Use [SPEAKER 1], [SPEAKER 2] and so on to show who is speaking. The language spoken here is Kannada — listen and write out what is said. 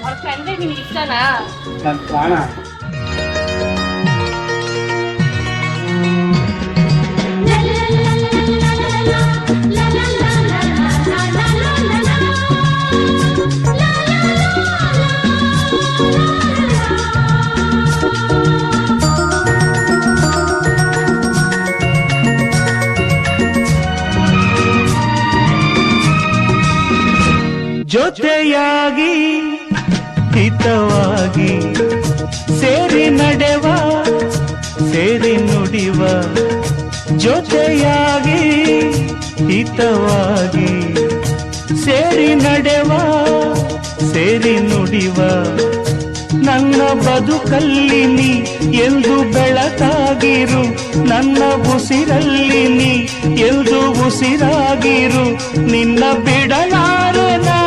[SPEAKER 1] ಅವ್ರ ಕಂಡ್ರೆ ನಿಮ್ಗೆ ಇಷ್ಟನಾ?
[SPEAKER 2] ನನ್ನ ಪ್ರಾಣ.
[SPEAKER 3] ಜೊತೆಯಾಗಿ ಹಿತವಾಗಿ ಸೇರಿ ನಡೆವ ಸೇರಿ ನುಡಿವ, ಜೊತೆಯಾಗಿ ಹಿತವಾಗಿ ಸೇರಿ ನಡೆವ ಸೇರಿ ನುಡಿವ, ನನ್ನ ಬದುಕಲ್ಲಿ ನೀ ಎಂದು ಬೆಳಕಾಗಿರು, ನನ್ನ ಉಸಿರಲ್ಲಿ ನೀ ಎಂದು ಉಸಿರಾಗಿರು, ನಿನ್ನ ಬಿಡಲಾರೆ ನಾ